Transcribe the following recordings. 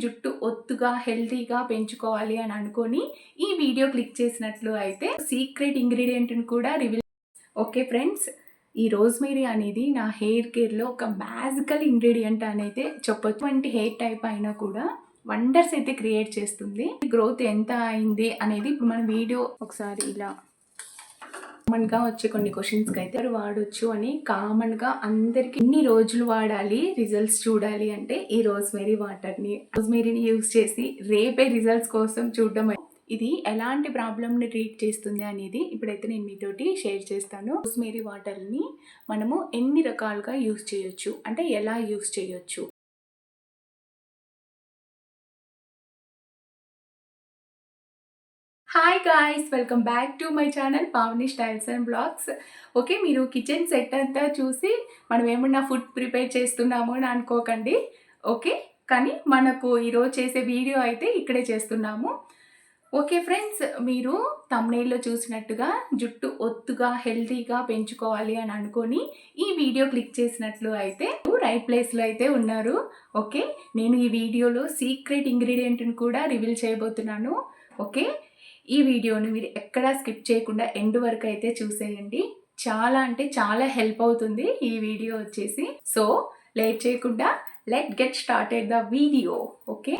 జుట్టు ఒత్తుగా హెల్తీగా పెంచుకోవాలి అని అనుకొని ఈ వీడియో క్లిక్ చేసినట్లు అయితే సీక్రెట్ ఇంగ్రీడియంట్ని కూడా రివీల్. ఓకే ఫ్రెండ్స్, ఈ రోజ్మేరీ అనేది నా హెయిర్ కేర్లో ఒక మ్యాజికల్ ఇంగ్రీడియంట్ అనేది చెప్పొచ్చు. వంటి హెయిర్ టైప్ అయినా కూడా వండర్స్ అయితే క్రియేట్ చేస్తుంది. గ్రోత్ ఎంత అయింది అనేది ఇప్పుడు మన వీడియో ఒకసారి ఇలా కామన్గా వచ్చే కొన్ని క్వశ్చన్స్కి అయితే వాడొచ్చు అని కామన్గా అందరికి ఎన్ని రోజులు వాడాలి రిజల్ట్స్ చూడాలి అంటే ఈ రోజ్మేరీ రోజ్మేరీని యూజ్ చేసి రేపే రిజల్ట్స్ కోసం చూడడం. ఇది ఎలాంటి ప్రాబ్లమ్ని ట్రీట్ చేస్తుంది అనేది ఇప్పుడైతే నేను మీతోటి షేర్ చేస్తాను. రోజ్మేరీ వాటర్ని మనము ఎన్ని రకాలుగా యూజ్ చేయొచ్చు అంటే ఎలా యూజ్ చేయొచ్చు. Hi guys, welcome back to my channel Pavani styles and blogs. Okay, మీరు కిచెన్ సెట్ అంతా చూసి మనం ఏమన్నా ఫుడ్ ప్రిపేర్ చేస్తున్నాము అని అనుకోకండి. ఓకే, కానీ మనకు ఈరోజు చేసే వీడియో అయితే ఇక్కడే చేస్తున్నాము. ఓకే ఫ్రెండ్స్, మీరు థంబ్నెయిల్లో చూసినట్టుగా జుట్టు ఒత్తుగా హెల్తీగా పెంచుకోవాలి అని అనుకొని ఈ వీడియో క్లిక్ చేసినట్లు అయితే రైట్ ప్లేస్లో అయితే ఉన్నారు. ఓకే, నేను ఈ వీడియోలో సీక్రెట్ ఇంగ్రీడియంట్ని కూడా రివీల్ చేయబోతున్నాను. ఓకే, ఈ వీడియోని మీరు ఎక్కడా స్కిప్ చేయకుండా ఎండ్ వరకు అయితే చూసేయండి. చాలా అంటే చాలా హెల్ప్ అవుతుంది ఈ వీడియో వచ్చేసి. సో లేట్ చేయకుండా let get started the video. Okay,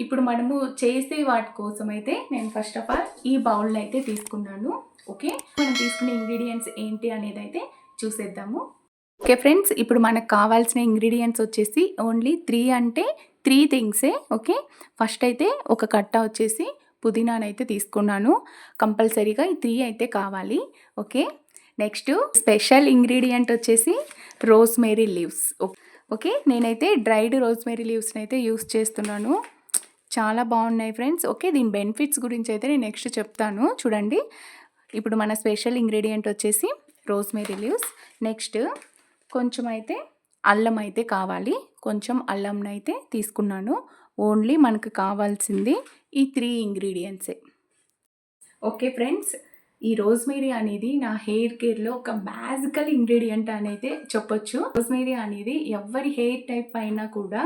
ఇప్పుడు మనము చేసే వాటి కోసం అయితే నేను ఫస్ట్ ఆఫ్ ఆల్ ఈ బౌల్ని అయితే తీసుకున్నాను. ఓకే, మనం తీసుకునే ఇంగ్రీడియంట్స్ ఏంటి అనేది అయితే చూసేద్దాము. ఓకే ఫ్రెండ్స్, ఇప్పుడు మనకు కావాల్సిన ఇంగ్రీడియంట్స్ వచ్చేసి ఓన్లీ 3 థింగ్సే. ఓకే, ఫస్ట్ అయితే ఒక కట్ట వచ్చేసి పుదీనానైతే తీసుకున్నాను. కంపల్సరీగా ఈ 3 అయితే కావాలి. ఓకే, నెక్స్ట్ స్పెషల్ ఇంగ్రీడియంట్ వచ్చేసి రోజ్మేరీ లీవ్స్. ఓకే, నేనైతే డ్రైడ్ రోజ్మేరీ లీవ్స్ని అయితే యూస్ చేస్తున్నాను. చాలా బాగున్నాయి ఫ్రెండ్స్. ఓకే, దీని బెనిఫిట్స్ గురించి అయితే నేను నెక్స్ట్ చెప్తాను. చూడండి, ఇప్పుడు మన స్పెషల్ ఇంగ్రీడియంట్ వచ్చేసి రోజ్మేరీ లీవ్స్. నెక్స్ట్ కొంచెం అయితే అల్లం అయితే కావాలి. కొంచెం అల్లంని అయితే తీసుకున్నాను. ఓన్లీ మనకు కావాల్సింది ఈ 3 ఇంగ్రీడియంట్సే. ఓకే ఫ్రెండ్స్, ఈ రోజ్మేరీ అనేది నా హెయిర్ కేర్లో ఒక మ్యాజికల్ ఇంగ్రీడియంట్ అనేది చెప్పొచ్చు. రోజ్మేరీ అనేది ఎవరి హెయిర్ టైప్ అయినా కూడా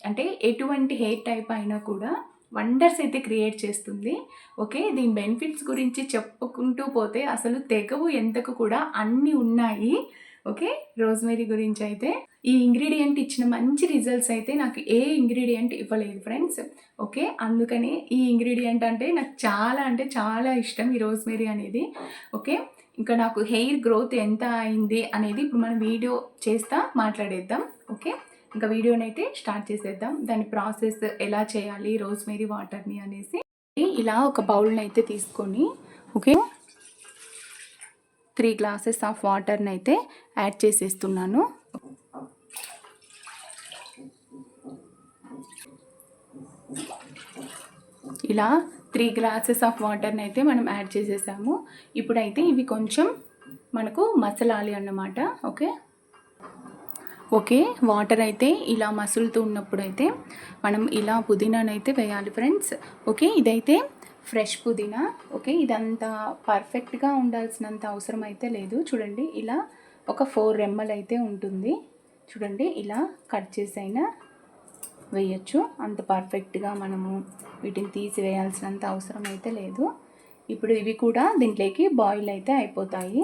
అంటే ఎటువంటి హెయిర్ టైప్ అయినా కూడా వండర్స్ అయితే క్రియేట్ చేస్తుంది. ఓకే, దీని బెనిఫిట్స్ గురించి చెప్పుకుంటూ పోతే అసలు తెగవు ఎంతకు కూడా అన్నీ ఉన్నాయి. ఓకే, రోజ్మేరీ గురించి అయితే ఈ ఇంగ్రీడియంట్ ఇచ్చిన మంచి రిజల్ట్స్ అయితే నాకు ఏ ఇంగ్రీడియంట్ ఇవ్వలేదు ఫ్రెండ్స్. ఓకే, అందుకని ఈ ఇంగ్రీడియంట్ అంటే నాకు చాలా అంటే చాలా ఇష్టం ఈ రోజ్మేరీ అనేది. ఓకే, ఇంకా నాకు హెయిర్ గ్రోత్ ఎంత అయింది అనేది ఇప్పుడు మనం వీడియో చేస్తా మాట్లాడేద్దాం. ఓకే, ఇంకా వీడియోని అయితే స్టార్ట్ చేసేద్దాం. దాని ప్రాసెస్ ఎలా చేయాలి రోజ్మేరీ వాటర్ని అనేసి. ఇలా ఒక బౌల్ని అయితే తీసుకొని ఓకే 3 గ్లాసెస్ ఆఫ్ వాటర్ని అయితే యాడ్ చేసేస్తున్నాను. ఇలా 3 గ్లాసెస్ ఆఫ్ వాటర్ని అయితే మనం యాడ్ చేసేసాము. ఇప్పుడైతే ఇవి కొంచెం మనకు మసలాలి అన్నమాట. ఓకే ఓకే, వాటర్ అయితే ఇలా మసులుతూ ఉన్నప్పుడు అయితే మనం ఇలా పుదీనానైతే వేయాలి ఫ్రెండ్స్. ఓకే, ఇదైతే ఫ్రెష్ పుదీనా. ఓకే, ఇదంతా పర్ఫెక్ట్గా ఉండాల్సినంత అవసరం అయితే లేదు. చూడండి, ఇలా ఒక 4 రెమ్మలు అయితే ఉంటుంది. చూడండి, ఇలా కట్ చేసైనా వేయచ్చు. అంత పర్ఫెక్ట్గా మనము వీటిని తీసివేయాల్సినంత అవసరం అయితే లేదు. ఇప్పుడు ఇవి కూడా దీంట్లోకి బాయిల్ అయితే అయిపోతాయి.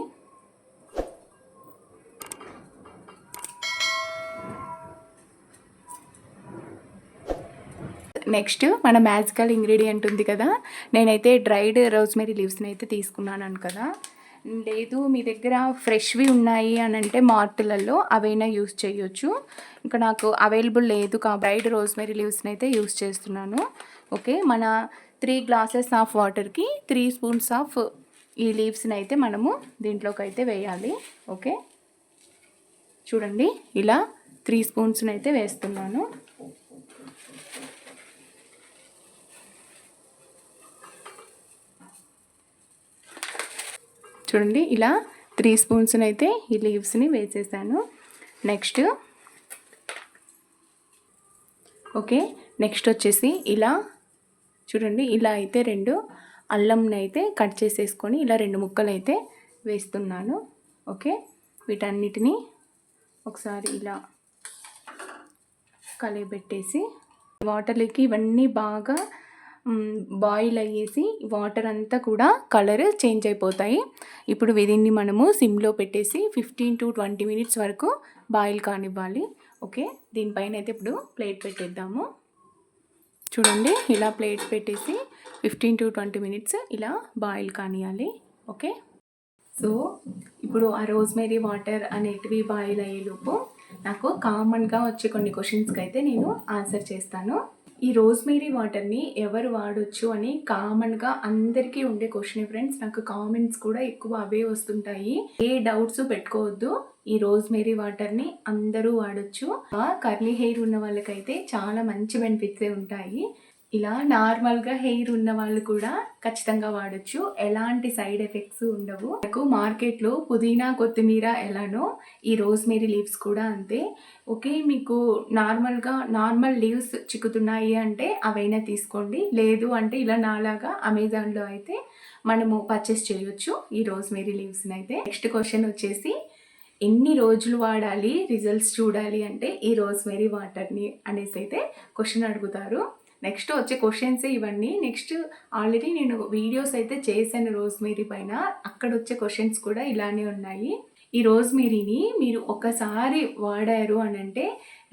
నెక్స్ట్ మన మ్యాజికల్ ఇంగ్రీడియంట్ ఉంది కదా, నేనైతే డ్రైడ్ రోజ్మేరీ లీవ్స్ని అయితే తీసుకున్నాను కదా. లేదు మీ దగ్గర ఫ్రెష్వి ఉన్నాయి అని అంటే మార్టులలో అవైనా యూస్ చేయొచ్చు. ఇంకా నాకు అవైలబుల్ లేదు డ్రైడ్ రోజ్మేరీ లీవ్స్ని అయితే యూస్ చేస్తున్నాను. ఓకే, మన 3 గ్లాసెస్ ఆఫ్ వాటర్కి 3 స్పూన్స్ ఆఫ్ ఈ లీవ్స్ని అయితే మనము దీంట్లోకి అయితే వేయాలి. ఓకే, చూడండి, ఇలా 3 స్పూన్స్ని అయితే వేస్తున్నాను. చూడండి, ఇలా 3 స్పూన్స్ని అయితే ఈ లీవ్స్ని వేసేసాను. నెక్స్ట్ ఓకే, నెక్స్ట్ వచ్చేసి ఇలా చూడండి, ఇలా అయితే 2 అల్లంని అయితే కట్ చేసేసుకొని ఇలా 2 ముక్కలు అయితే వేస్తున్నాను. ఓకే, వీటన్నిటిని ఒకసారి ఇలా కలిపెట్టేసి వాటర్లోకి ఇవన్నీ బాగా బాయిల్ అయ్యేసి వాటర్ అంతా కూడా కలర్ చేంజ్ అయిపోతాయి. ఇప్పుడు దీన్ని మనము సిమ్లో పెట్టేసి 15-20 మినిట్స్ వరకు బాయిల్ కానివ్వాలి. ఓకే, దీనిపైన అయితే ఇప్పుడు ప్లేట్ పెట్టేద్దాము. చూడండి, ఇలా ప్లేట్ పెట్టేసి 15-20 మినిట్స్ ఇలా బాయిల్ కానియాలి. ఓకే, సో ఇప్పుడు ఆ రోజ్మేరీ వాటర్ అనేటివి బాయిల్ అయ్యేలోపు నాకు కామన్గా వచ్చే కొన్ని క్వశ్చన్స్కి అయితే నేను ఆన్సర్ చేస్తాను. ఈ రోజ్మేరీ వాటర్ని ఎవరు వాడొచ్చు అని కామన్గా అందరికీ ఉండే క్వశ్చన్ ఫ్రెండ్స్. నాకు కామెంట్స్ కూడా ఎక్కువ అవే వస్తుంటాయి. ఏ డౌట్స్ పెట్టుకోవద్దు, ఈ రోజ్మేరీ వాటర్ని అందరూ వాడొచ్చు. కర్లీ హెయిర్ ఉన్న వాళ్ళకైతే చాలా మంచి బెనిఫిట్సే ఉంటాయి. ఇలా నార్మల్గా హెయిర్ ఉన్న వాళ్ళు కూడా ఖచ్చితంగా వాడచ్చు, ఎలాంటి సైడ్ ఎఫెక్ట్స్ ఉండవు. నాకు మార్కెట్లో పుదీనా కొత్తిమీర ఎలానో ఈ రోజ్మేరీ లీవ్స్ కూడా అంతే. ఓకే, మీకు నార్మల్ లీవ్స్ చిక్కుతున్నాయి అంటే అవైనా తీసుకోండి, లేదు అంటే ఇలా నాలాగా అమెజాన్లో అయితే మనము పర్చేస్ చేయొచ్చు ఈ రోజ్మేరీ లీవ్స్ని అయితే. నెక్స్ట్ క్వశ్చన్ వచ్చేసి, ఎన్ని రోజులు వాడాలి రిజల్ట్స్ చూడాలి అంటే ఈ రోజ్మేరీ వాటర్ని అనేసి అయితే క్వశ్చన్ అడుగుతారు. నెక్స్ట్ వచ్చే క్వశ్చన్స్ ఇవన్నీ. నెక్స్ట్ ఆల్రెడీ నేను వీడియోస్ అయితే చేశాను రోజ్మేరీ పైన, అక్కడ వచ్చే క్వశ్చన్స్ కూడా ఇలానే ఉన్నాయి. ఈ రోజ్మేరీని మీరు ఒకసారి వాడారు అని అంటే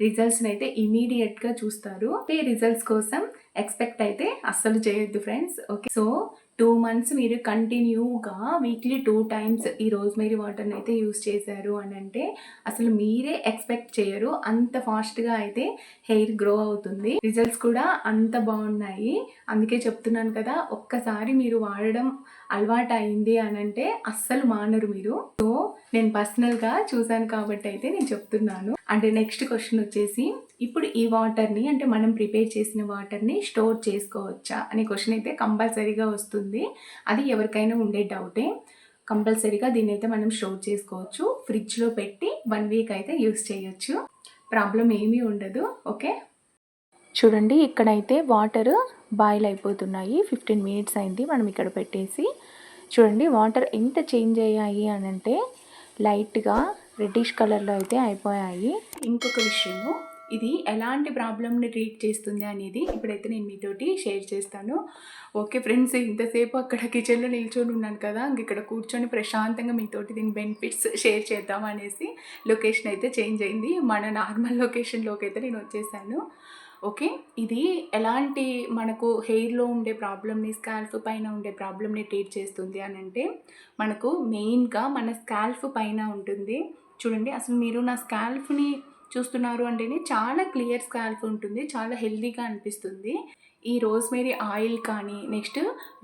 రిజల్ట్స్ని అయితే ఇమీడియట్గా చూస్తారు. ఈ రిజల్ట్స్ కోసం ఎక్స్పెక్ట్ అయితే అస్సలు చేయొద్దు ఫ్రెండ్స్. ఓకే, సో 2 months మీరు కంటిన్యూగా వీక్లీ 2 times ఈ రోజ్మేరీ వాటర్ని అయితే యూస్ చేశారు అని అంటే అసలు మీరే ఎక్స్పెక్ట్ చేయరు, అంత ఫాస్ట్గా అయితే హెయిర్ గ్రో అవుతుంది. రిజల్ట్స్ కూడా అంత బాగున్నాయి. అందుకే చెప్తున్నాను కదా, ఒక్కసారి మీరు వాడడం అలవాటు అయింది అని అంటే అస్సలు మానరు మీరు. సో నేను పర్సనల్గా చూశాను కాబట్టి అయితే నేను చెప్తున్నాను. అంటే నెక్స్ట్ క్వశ్చన్ వచ్చేసి, ఇప్పుడు ఈ వాటర్ని అంటే మనం ప్రిపేర్ చేసిన వాటర్ని స్టోర్ చేసుకోవచ్చా అనే క్వశ్చన్ అయితే కంపల్సరీగా వస్తుంది. అది ఎవరికైనా ఉండే డౌటే. కంపల్సరీగా దీన్ని అయితే మనం స్టోర్ చేసుకోవచ్చు. ఫ్రిడ్జ్లో పెట్టి 1 week అయితే యూస్ చేయొచ్చు, ప్రాబ్లం ఏమీ ఉండదు. ఓకే, చూడండి ఇక్కడైతే వాటర్ బాయిల్ అయిపోతున్నాయి. 15 minutes అయింది మనం ఇక్కడ పెట్టేసి. చూడండి వాటర్ ఎంత చేంజ్ అయ్యాయి అని అంటే లైట్గా రెడ్డిష్ కలర్లో అయితే అయిపోయాయి. ఇంకొక విషయము, ఇది ఎలాంటి ప్రాబ్లమ్ని ట్రీట్ చేస్తుంది అనేది ఇప్పుడైతే నేను మీతోటి షేర్ చేస్తాను. ఓకే ఫ్రెండ్స్, ఇంతసేపు అక్కడ కిచెన్లో నిల్చొని ఉన్నాను కదా, ఇక్కడ కూర్చొని ప్రశాంతంగా మీతోటి దీని బెనిఫిట్స్ షేర్ చేద్దాం అనేసి లొకేషన్ అయితే చేంజ్ అయింది. మన నార్మల్ లొకేషన్లోకి అయితే నేను వచ్చేసాను. ఓకే, ఇది ఎలాంటి మనకు హెయిర్లో ఉండే ప్రాబ్లమ్ని, స్కాల్ఫ్ పైన ఉండే ప్రాబ్లమ్ని ట్రీట్ చేస్తుంది అని అంటే మనకు మెయిన్గా మన స్కాల్ఫ్ పైన ఉంటుంది. చూడండి, అసలు మీరు నా స్కాల్ఫ్ని చూస్తున్నారు అంటేనే చాలా క్లియర్ స్కాల్ఫ్ ఉంటుంది, చాలా హెల్దీగా అనిపిస్తుంది. ఈ రోజ్మేరీ ఆయిల్ కానీ నెక్స్ట్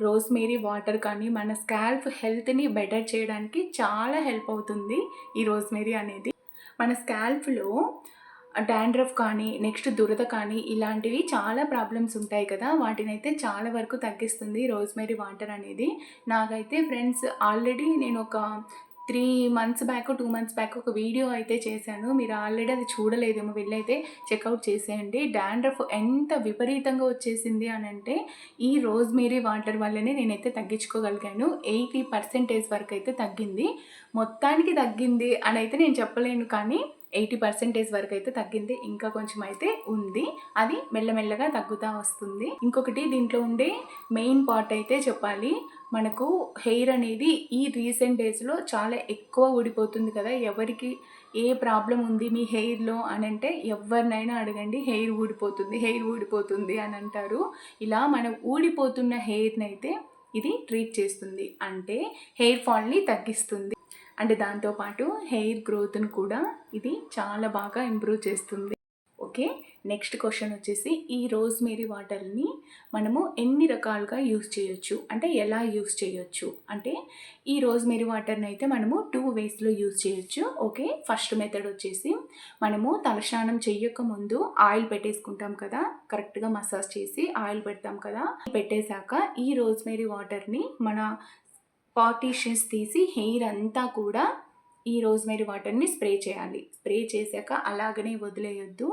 రోజ్మేరీ వాటర్ కానీ మన స్కాల్ఫ్ హెల్త్ని బెటర్ చేయడానికి చాలా హెల్ప్ అవుతుంది. ఈ రోజ్మేరీ అనేది మన స్కాల్ఫ్లో డాండ్రఫ్ కానీ నెక్స్ట్ దురద కానీ ఇలాంటివి చాలా ప్రాబ్లమ్స్ ఉంటాయి కదా, వాటిని అయితే చాలా వరకు తగ్గిస్తుంది రోజ్మేరీ వాటర్ అనేది. నాకైతే ఫ్రెండ్స్ ఆల్రెడీ నేను ఒక 3 months బ్యాక్ 2 months బ్యాక్ ఒక వీడియో అయితే చేశాను. మీరు ఆల్రెడీ అది చూడలేదేమో, వెళ్ళైతే చెక్అవుట్ చేసేయండి. డాండ్రఫ్ ఎంత విపరీతంగా వచ్చేసింది అని అంటే ఈ రోజ్మేరీ వాటర్ వల్లనే నేనైతే తగ్గించుకోగలిగాను. 80% వరకు అయితే తగ్గింది. మొత్తానికి తగ్గింది అని అయితే నేను చెప్పలేను, కానీ 80% వరకు అయితే తగ్గింది. ఇంకా కొంచెం అయితే ఉంది, అది మెల్లమెల్లగా తగ్గుతూ వస్తుంది. ఇంకొకటి దీంట్లో ఉండే మెయిన్ పార్ట్ అయితే చెప్పాలి, మనకు హెయిర్ అనేది ఈ రీసెంట్ డేస్లో చాలా ఎక్కువ ఊడిపోతుంది కదా. ఎవరికి ఏ ప్రాబ్లం ఉంది మీ హెయిర్లో అని అంటే ఎవరినైనా అడగండి, హెయిర్ ఊడిపోతుంది అని అంటారు. ఇలా మనం ఊడిపోతున్న హెయిర్ని అయితే ఇది ట్రీట్ చేస్తుంది, అంటే హెయిర్ ఫాల్ని తగ్గిస్తుంది. అండ్ దాంతోపాటు హెయిర్ గ్రోత్ను కూడా ఇది చాలా బాగా ఇంప్రూవ్ చేస్తుంది. ఓకే, నెక్స్ట్ క్వశ్చన్ వచ్చేసి, ఈ రోజ్మేరీ వాటర్ని మనము ఎన్ని రకాలుగా యూస్ చేయొచ్చు అంటే ఎలా యూస్ చేయొచ్చు అంటే ఈ రోజ్మేరీ వాటర్ని అయితే మనము 2 waysలో యూస్ చేయొచ్చు. ఓకే, ఫస్ట్ మెథడ్ వచ్చేసి మనము తలస్నానం చెయ్యక ముందు ఆయిల్ పెట్టేసుకుంటాం కదా, కరెక్ట్గా మసాజ్ చేసి ఆయిల్ పెడతాం కదా, పెట్టేశాక ఈ రోజ్మేరీ వాటర్ని మన పార్టీషన్స్ తీసి హెయిర్ అంతా కూడా ఈ రోజ్మేరీ వాటర్ని స్ప్రే చేయాలి. స్ప్రే చేశాక అలాగనే వదిలేయొద్దు,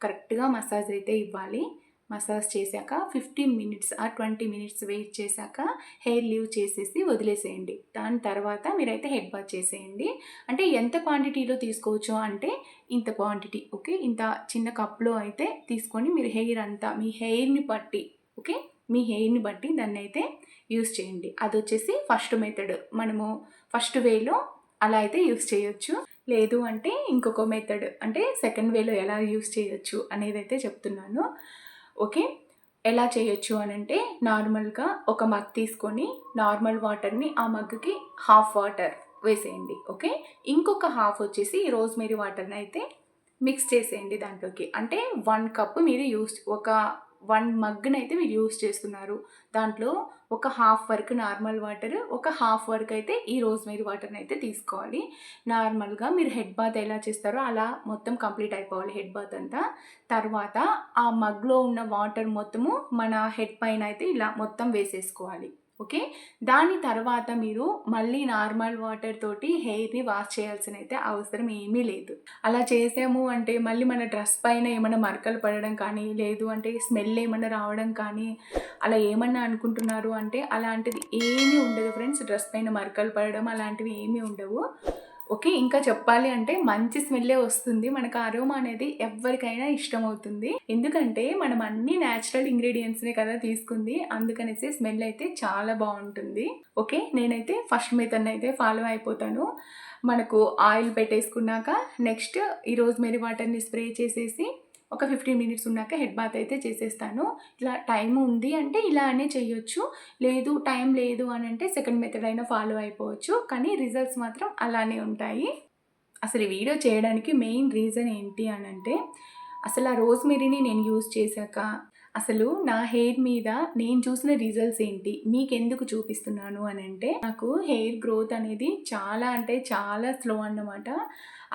కరెక్ట్గా మసాజ్ అయితే ఇవ్వాలి. మసాజ్ చేశాక 15 మినిట్స్ ఆ 20 మినిట్స్ వెయిట్ చేశాక హెయిర్ లీవ్ చేసేసి వదిలేసేయండి. దాని తర్వాత మీరైతే హెడ్ బాత్ చేసేయండి. అంటే ఎంత క్వాంటిటీలో తీసుకోవచ్చు అంటే ఇంత క్వాంటిటీ, ఓకే, ఇంత చిన్న కప్లో అయితే తీసుకొని మీరు హెయిర్ అంతా మీ హెయిర్ని బట్టి, ఓకే, మీ హెయిర్ని బట్టి దాన్ని అయితే యూస్ చేయండి. అది వచ్చేసి ఫస్ట్ మెథడ్. మనము ఫస్ట్ వేలో అలా అయితే యూస్ చేయొచ్చు. లేదు అంటే ఇంకొక మెథడ్ అంటే సెకండ్ వేలో ఎలా యూస్ చేయొచ్చు అనేది అయితే చెప్తున్నాను. ఓకే, ఎలా చేయొచ్చు అని అంటే నార్మల్గా ఒక మగ్ తీసుకొని నార్మల్ వాటర్ని ఆ మగ్గుకి హాఫ్ వాటర్ వేసేయండి. ఓకే, ఇంకొక హాఫ్ వచ్చేసి రోజ్మెరీ వాటర్ని అయితే మిక్స్ చేసేయండి దాంట్లోకి. అంటే 1 కప్ మీరు ఒక 1 మగ్గుని అయితే మీరు యూస్ చేస్తున్నారు. దాంట్లో ఒక హాఫ్ వరకు నార్మల్ వాటర్, ఒక హాఫ్ వరకు అయితే ఈ రోజ్మెరీ వాటర్ని అయితే తీసుకోవాలి. నార్మల్గా మీరు హెడ్ బాత్ ఎలా చేస్తారో అలా మొత్తం కంప్లీట్ అయిపోవాలి హెడ్ బాత్ అంతా. తర్వాత ఆ మగ్లో ఉన్న వాటర్ మొత్తము మన హెడ్ పైన అయితే ఇలా మొత్తం వేసేసుకోవాలి. ఓకే, దాని తర్వాత మీరు మళ్ళీ నార్మల్ వాటర్ తోటి హెయిర్ని వాష్ చేయాల్సిన అయితే అవసరం ఏమీ లేదు. అలా చేసాము అంటే మళ్ళీ మన డ్రెస్ పైన ఏమైనా మరకలు పడడం కానీ, లేదు అంటే స్మెల్ ఏమైనా రావడం కానీ, అలా ఏమన్నా అనుకుంటున్నారు అంటే అలాంటిది ఏమీ ఉండదు ఫ్రెండ్స్. డ్రెస్ పైన మరకలు పడడం అలాంటివి ఏమీ ఉండవు. ఓకే, ఇంకా చెప్పాలి అంటే మంచి స్మెల్లే వస్తుంది. మనకు అరోమా అనేది ఎవరికైనా ఇష్టమవుతుంది. ఎందుకంటే మనం అన్ని న్యాచురల్ ఇంగ్రీడియంట్స్నే కదా తీసుకుంది, అందుకనేసి స్మెల్ అయితే చాలా బాగుంటుంది. ఓకే, నేనైతే ఫస్ట్ మెథడ్ అయితే ఫాలో అయిపోతాను. మనకు ఆయిల్ పెట్టేసుకున్నాక నెక్స్ట్ ఈ రోజ్మెరీ వాటర్ని స్ప్రే చేసేసి ఒక 15 మినిట్స్ ఉన్నాక హెడ్ బాత్ అయితే చేసేస్తాను. ఇలా టైం ఉంది అంటే ఇలానే చేయొచ్చు. లేదు టైం లేదు అని అంటే సెకండ్ మెథడ్ అయినా ఫాలో అయిపోవచ్చు. కానీ రిజల్ట్స్ మాత్రం అలానే ఉంటాయి. అసలు ఈ వీడియో చేయడానికి మెయిన్ రీజన్ ఏంటి అని అంటే, అసలు ఆ రోజ్మెరీని నేను యూజ్ చేశాక అసలు నా హెయిర్ మీద నేను చూసిన రిజల్ట్స్ ఏంటి మీకెందుకు చూపిస్తున్నాను అని అంటే, నాకు హెయిర్ గ్రోత్ అనేది చాలా అంటే చాలా స్లో అన్నమాట.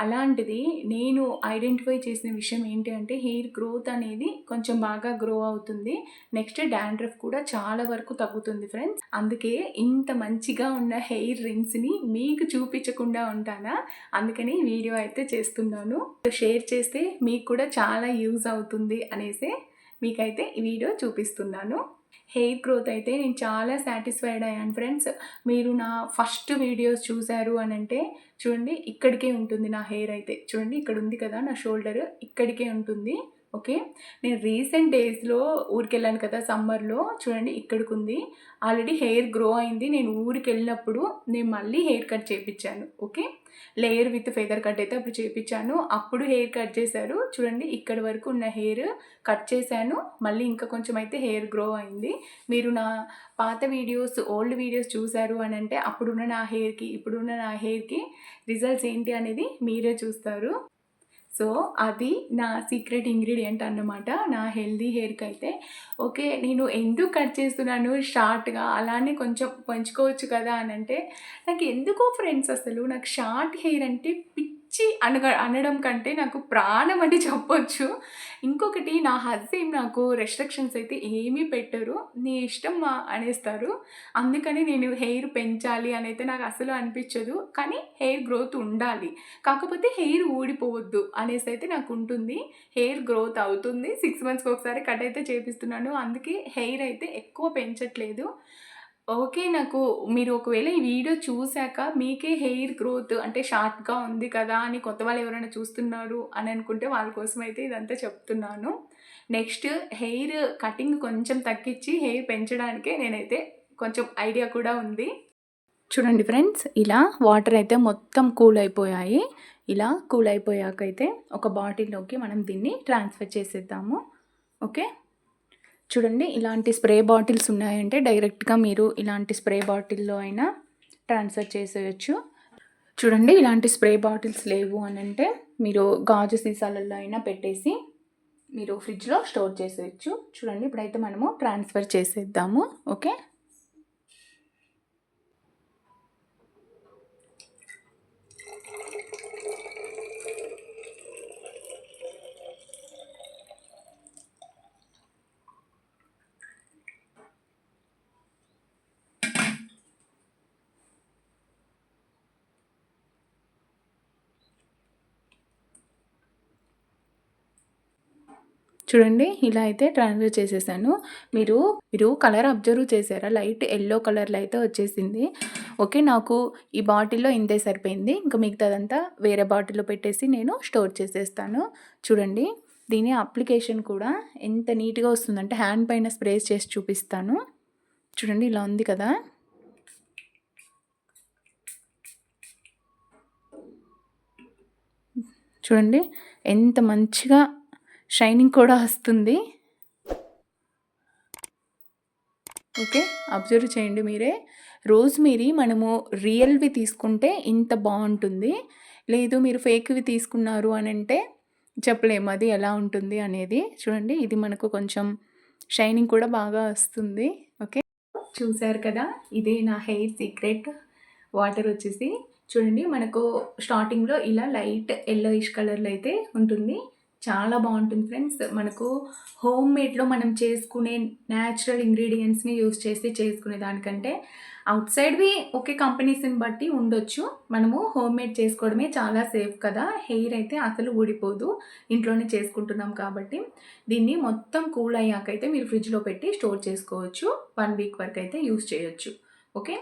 అలాంటిది నేను ఐడెంటిఫై చేసిన విషయం ఏంటి అంటే, హెయిర్ గ్రోత్ అనేది కొంచెం బాగా గ్రో అవుతుంది. నెక్స్ట్ డాండ్రఫ్ కూడా చాలా వరకు తగ్గుతుంది ఫ్రెండ్స్. అందుకే ఇంత మంచిగా ఉన్న హెయిర్ రింగ్స్ని మీకు చూపించకుండా ఉంటానా, అందుకని వీడియో అయితే చేస్తున్నాను. షేర్ చేస్తే మీకు కూడా చాలా యూజ్ అవుతుంది అనేసి మీకైతే ఈ వీడియో చూపిస్తున్నాను. హెయిర్ గ్రోత్ అయితే నేను చాలా సాటిస్ఫైడ్ అయ్యాను ఫ్రెండ్స్. మీరు నా ఫస్ట్ వీడియోస్ చూశారు అని అంటే చూడండి, ఇక్కడికే ఉంటుంది నా హెయిర్ అయితే. చూడండి ఇక్కడ ఉంది కదా నా షోల్డర్, ఇక్కడికే ఉంటుంది. ఓకే, నేను రీసెంట్ డేస్లో ఊరికి వెళ్ళాను కదా సమ్మర్లో, చూడండి ఇక్కడికి ఉంది. ఆల్రెడీ హెయిర్ గ్రో అయింది. నేను ఊరికి వెళ్ళినప్పుడు నేను మళ్ళీ హెయిర్ కట్ చేయించాను. Okay, layer with feather cut అయితే అప్పుడు చేయించాను. అప్పుడు హెయిర్ కట్ చేశారు. చూడండి ఇక్కడ వరకు ఉన్న హెయిర్ కట్ చేశాను. మళ్ళీ ఇంకా కొంచెం అయితే హెయిర్ గ్రో అయింది. మీరు నా పాత వీడియోస్, ఓల్డ్ వీడియోస్ చూశారు అని అంటే అప్పుడున్న నా హెయిర్కి ఇప్పుడున్న నా హెయిర్కి రిజల్ట్స్ ఏంటి అనేది మీరే చూస్తారు. సో అది నా సీక్రెట్ ఇంగ్రీడియంట్ అన్నమాట నా హెల్దీ హెయిర్కి అయితే. ఓకే, నేను ఎందుకు కట్ చేస్తున్నాను షార్ట్గా, అలానే కొంచెం పెంచుకోవచ్చు కదా అని అంటే, నాకు ఎందుకో ఫ్రెండ్స్ అసలు నాకు షార్ట్ హెయిర్ అంటే పిచ్చి అనడం కంటే నాకు ప్రాణం అని చెప్పొచ్చు. ఇంకొకటి నా హస్బెండ్ నాకు రెస్ట్రిక్షన్స్ అయితే ఏమీ పెట్టరు, నీ ఇష్టం అనేస్తారు. అందుకని నేను హెయిర్ పెంచాలి అని అయితే నాకు అసలు అనిపించదు. కానీ హెయిర్ గ్రోత్ ఉండాలి, కాకపోతే హెయిర్ ఊడిపోవద్దు అనేసి అయితే నాకు ఉంటుంది. హెయిర్ గ్రోత్ అవుతుంది, 6 మంత్స్కి ఒకసారి కట్ అయితే చేపిస్తున్నాను. అందుకే హెయిర్ అయితే ఎక్కువ పెంచట్లేదు. ఓకే, నాకు మీరు ఒకవేళ ఈ వీడియో చూశాక మీకే హెయిర్ గ్రోత్ అంటే షార్ట్గా ఉంది కదా అని కొత్త వాళ్ళు ఎవరైనా చూస్తున్నారు అని అనుకుంటే వాళ్ళ కోసం అయితే ఇదంతా చెప్తున్నాను. నెక్స్ట్ హెయిర్ కటింగ్ కొంచెం తగ్గించి హెయిర్ పెంచడానికే నేనైతే కొంచెం ఐడియా కూడా ఉంది. చూడండి ఫ్రెండ్స్, ఇలా వాటర్ అయితే మొత్తం కూల్ అయిపోయాయి. ఇలా కూల్ అయిపోయాక అయితే ఒక బాటిల్లోకి మనం దీన్ని ట్రాన్స్ఫర్ చేసేద్దాము. ఓకే, చూడండి ఇలాంటి స్ప్రే బాటిల్స్ ఉన్నాయంటే డైరెక్ట్గా మీరు ఇలాంటి స్ప్రే బాటిల్లో అయినా ట్రాన్స్ఫర్ చేసేయచ్చు. చూడండి ఇలాంటి స్ప్రే బాటిల్స్ లేవు అని అంటే మీరు గాజు సీసాలలో అయినా పెట్టేసి మీరు ఫ్రిడ్జ్లో స్టోర్ చేసేయచ్చు. చూడండి ఇప్పుడైతే మనము ట్రాన్స్ఫర్ చేసేద్దాము. ఓకే, చూడండి ఇలా అయితే ట్రాన్స్ఫర్ చేసేసాను. మీరు మీరు కలర్ అబ్జర్వ్ చేశారా? లైట్ యెల్లో కలర్‌లో అయితే వచ్చేసింది. ఓకే. నాకు ఈ బాటిల్‌లో ఇంతే సరిపోయింది. ఇంకా మిగతాదంతా వేరే బాటిల్‌లో పెట్టేసి నేను స్టోర్ చేసేస్తాను. చూడండి దీని అప్లికేషన్ కూడా ఎంత నీట్‌గా వస్తుందంటే హ్యాండ్ పైన స్ప్రేస్ చేసి చూపిస్తాను. చూడండి ఇలా ఉంది కదా! చూడండి ఎంత మంచిగా షైనింగ్ కూడా వస్తుంది. ఓకే. అబ్జర్వ్ చేయండి మీరే. రోజ్‌మేరీ మనము రియల్‌వి తీసుకుంటే ఇంత బావుంటుంది. లేదు మీరు ఫేక్‌వి తీసుకున్నారు అనంటే చెప్పలేము అది ఎలా ఉంటుంది అనేది. చూడండి ఇది మనకు కొంచెం షైనింగ్ కూడా బాగా వస్తుంది. ఓకే. చూసారు కదా! ఇదే నా హెయిర్ సీక్రెట్ వాటర్ వచ్చేసి. చూడండి మనకు స్టార్టింగ్‌లో ఇలా లైట్ యెల్లోయిష్ కలర్‌లో అయితే ఉంటుంది. చాలా బావుంటుంది ఫ్రెండ్స్. మనకు హోమ్ మేడ్‌లో మనం చేసుకునే న్యాచురల్ ఇంగ్రీడియెంట్స్‌ని యూజ్ చేసి చేసుకునే దానికంటే ఔట్ సైడ్‌వి ఓకే కంపెనీస్‌ని బట్టి ఉండొచ్చు. మనము హోమ్ మేడ్ చేసుకోవడమే చాలా సేఫ్ కదా! హెయిర్ అయితే అసలు ఊడిపోదు. ఇంట్లోనే చేసుకుంటున్నాం కాబట్టి. దీన్ని మొత్తం కూల్ అయ్యాకైతే మీరు ఫ్రిడ్జ్‌లో పెట్టి స్టోర్ చేసుకోవచ్చు. 1 వీక్ వరకు అయితే యూజ్ చేయొచ్చు. ఓకే.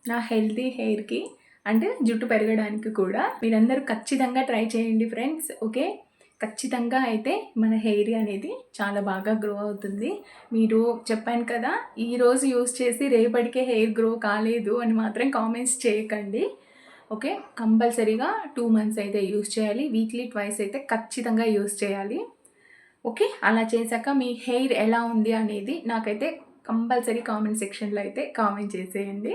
నా హెల్తీ హెయిర్‌కి అంటే జుట్టు పెరగడానికి కూడా మీరందరూ ఖచ్చితంగా ట్రై చేయండి ఫ్రెండ్స్. ఓకే. ఖచ్చితంగా అయితే మన హెయిర్ అనేది చాలా బాగా గ్రో అవుతుంది. మీరు చెప్పాను కదా! ఈరోజు యూజ్ చేసి రేపటికే హెయిర్ గ్రో కాలేదు అని మాత్రం కామెంట్స్ చేయకండి. ఓకే. కంపల్సరీగా 2 మంత్స్ అయితే యూజ్ చేయాలి. వీక్లీ ట్వైస్ అయితే ఖచ్చితంగా యూజ్ చేయాలి. ఓకే. అలా చేశాక మీ హెయిర్ ఎలా ఉంది అనేది నాకైతే కంపల్సరీ కామెంట్ సెక్షన్‌లో అయితే కామెంట్ చేసేయండి.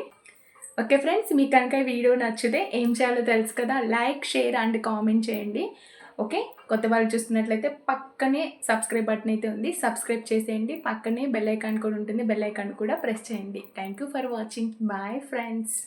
ఓకే ఫ్రెండ్స్, మీకు కనుక ఈ వీడియో నచ్చితే ఏం చేయాలో తెలుసు కదా! లైక్, షేర్ అండ్ కామెంట్ చేయండి. ఓకే. కొత్త వాళ్ళు చూస్తున్నట్లయితే పక్కనే సబ్స్క్రైబ్ బటన్ అయితే ఉంది. సబ్స్క్రైబ్ చేసేయండి. పక్కనే బెల్ ఐకాన్ కూడా ఉంటుంది. బెల్ ఐకాన్ కూడా ప్రెస్ చేయండి. Thank you for watching. Bye friends.